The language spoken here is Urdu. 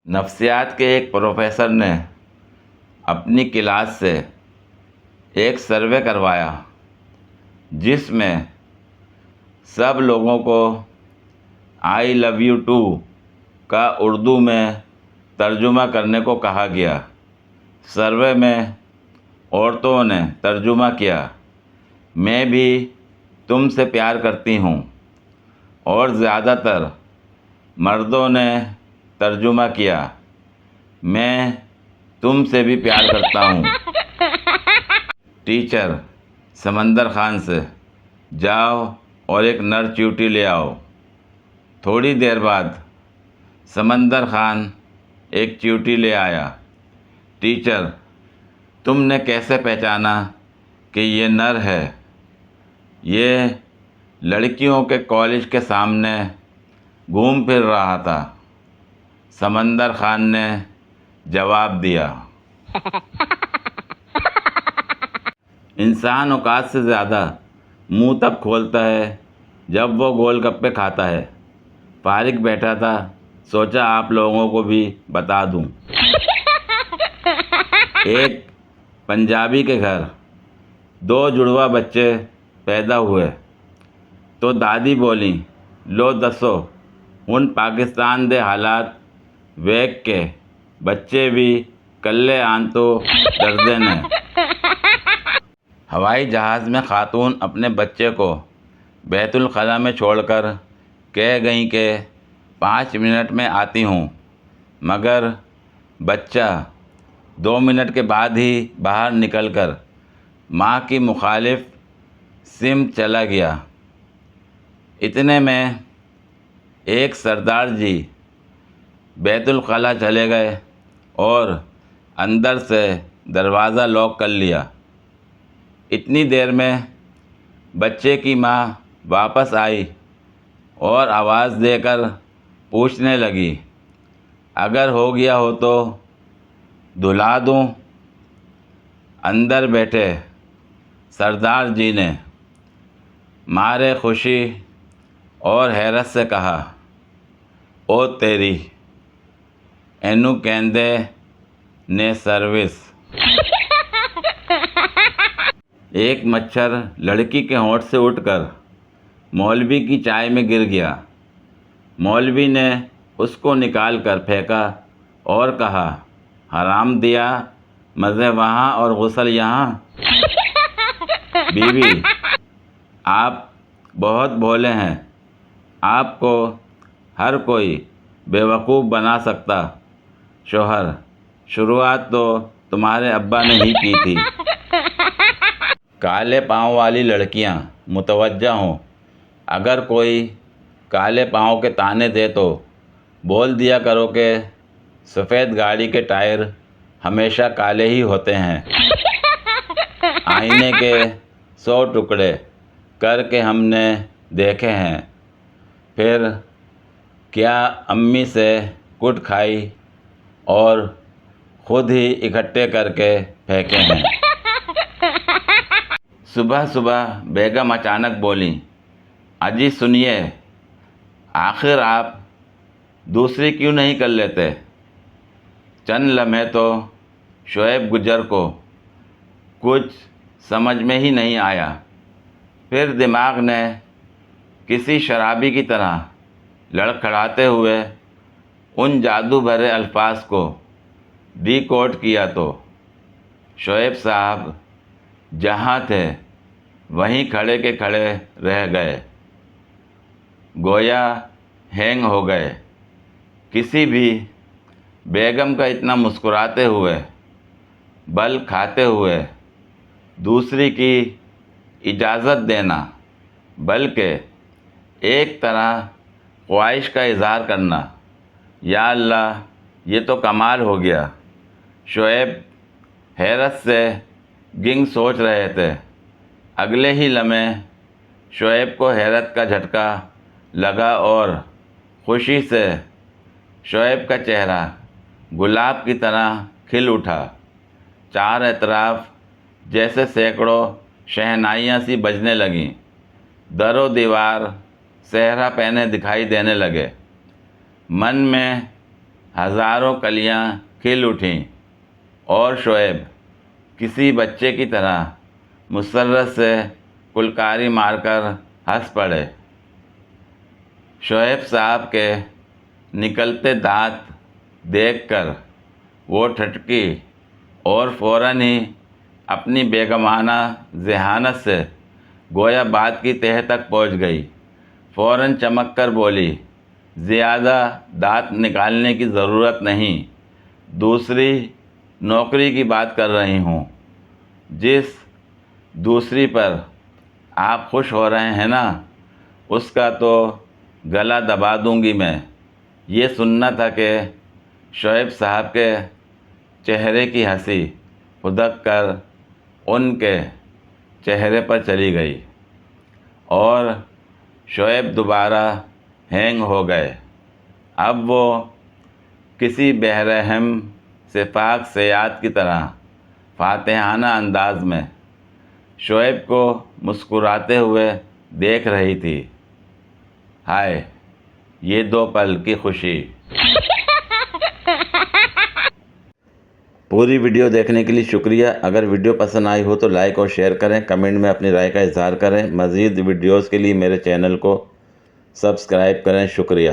نفسیات کے ایک پروفیسر نے اپنی کلاس سے ایک سروے کروایا جس میں سب لوگوں کو آئی لو یو ٹو کا اردو میں ترجمہ کرنے کو کہا گیا۔ سروے میں عورتوں نے ترجمہ کیا، میں بھی تم سے پیار کرتی ہوں، اور زیادہ تر مردوں نے ترجمہ کیا، میں تم سے بھی پیار کرتا ہوں۔ ٹیچر سمندر خان سے، جاؤ اور ایک نر چیونٹی لے آؤ۔ تھوڑی دیر بعد سمندر خان ایک چیونٹی لے آیا۔ ٹیچر، تم نے کیسے پہچانا کہ یہ نر ہے؟ یہ لڑکیوں کے کالج کے سامنے گھوم پھر رہا تھا، سمندر خان نے جواب دیا۔ انسان اوقات سے زیادہ منہ تب کھولتا ہے جب وہ گول گپے کھاتا ہے۔ فارغ بیٹھا تھا، سوچا آپ لوگوں کو بھی بتا دوں۔ ایک پنجابی کے گھر 2 جڑواں بچے پیدا ہوئے تو دادی بولیں، لو دسو ہن پاکستان دے حالات ویکھ کے بچے بھی کلے آن تو ڈردے نے۔ ہوائی جہاز میں خاتون اپنے بچے کو بیت الخلاء میں چھوڑ کر کہہ گئیں کہ 5 منٹ میں آتی ہوں، مگر بچہ 2 منٹ کے بعد ہی باہر نکل کر ماں کی مخالف سمت چلا گیا۔ اتنے میں ایک سردار جی بیت الخلاء چلے گئے اور اندر سے دروازہ لاک کر لیا۔ اتنی دیر میں بچے کی ماں واپس آئی اور آواز دے کر پوچھنے لگی، اگر ہو گیا ہو تو دھلا دوں؟ اندر بیٹھے سردار جی نے مارے خوشی اور حیرت سے کہا، او تیری، اینو کہندے نے سروس۔ ایک مچھر لڑکی کے ہونٹ سے اٹھ کر مولوی کی چائے میں گر گیا۔ مولوی نے اس کو نکال کر پھینکا اور کہا، حرام دیا، مزے وہاں اور غسل یہاں۔ بیوی، آپ بہت بھولے ہیں، آپ کو ہر کوئی بیوقوف بنا سکتا۔ شوہر، شروعات تو تمہارے ابا نے ہی کی تھی۔ کالے پاؤں والی لڑکیاں متوجہ ہوں، اگر کوئی کالے پاؤں کے تانے دے تو بول دیا کرو کہ سفید گاڑی کے ٹائر ہمیشہ کالے ہی ہوتے ہیں۔ آئینے کے 100 ٹکڑے کر کے ہم نے دیکھے ہیں، پھر کیا امی سے کٹ کھائی اور خود ہی اکٹھے کر کے پھینکے ہیں۔ صبح صبح بیگم اچانک بولیں، اجی سنیے، آخر آپ دوسری کیوں نہیں کر لیتے؟ چند لمحے تو شعیب گجر کو کچھ سمجھ میں ہی نہیں آیا، پھر دماغ نے کسی شرابی کی طرح لڑکھڑاتے ہوئے ان جادو بھرے الفاظ کو ڈی کوڈ کیا تو شعیب صاحب جہاں تھے وہیں کھڑے کے کھڑے رہ گئے، گویا ہینگ ہو گئے۔ کسی بھی بیگم کا اتنا مسکراتے ہوئے، بل کھاتے ہوئے دوسری کی اجازت دینا، بلکہ ایک طرح خواہش کا اظہار کرنا، یا اللہ، یہ تو کمال ہو گیا۔ شعیب حیرت سے گنگ سوچ رہے تھے، اگلے ہی لمحے شعیب کو حیرت کا جھٹکا لگا اور خوشی سے شعیب کا چہرہ گلاب کی طرح کھل اٹھا۔ چار اطراف جیسے سینکڑوں شہنائیاں سی بجنے لگیں، در و دیوار صحرا پہنے دکھائی دینے لگے۔ من میں ہزاروں کلیاں کھل اٹھیں اور شعیب کسی بچے کی طرح مسرت سے کلکاری مار کر ہنس پڑے۔ شعیب صاحب کے نکلتے دانت دیکھ کر وہ ٹھٹکی اور فوراً ہی اپنی بیگمانہ ذہانت سے گویا بات کی تہہ تک پہنچ گئی۔ فوراً چمک کر بولی، زیادہ دانت نکالنے کی ضرورت نہیں، دوسری نوکری کی بات کر رہی ہوں۔ جس دوسری پر آپ خوش ہو رہے ہیں نا، اس کا تو گلا دبا دوں گی میں۔ یہ سننا تھا کہ شعیب صاحب کے چہرے کی ہنسی پھدک کر ان کے چہرے پر چلی گئی اور شعیب دوبارہ ہینگ ہو گئے۔ اب وہ کسی بہرحم سے پاک صیاد کی طرح فاتحانہ انداز میں شعیب کو مسکراتے ہوئے دیکھ رہی تھی۔ ہائے، یہ دو پل کی خوشی! پوری ویڈیو دیکھنے کے لیے شکریہ۔ اگر ویڈیو پسند آئی ہو تو لائک اور شیئر کریں، کمنٹ میں اپنی رائے کا اظہار کریں۔ مزید ویڈیوز کے لیے میرے چینل کو سبسکرائب کریں۔ شکریہ۔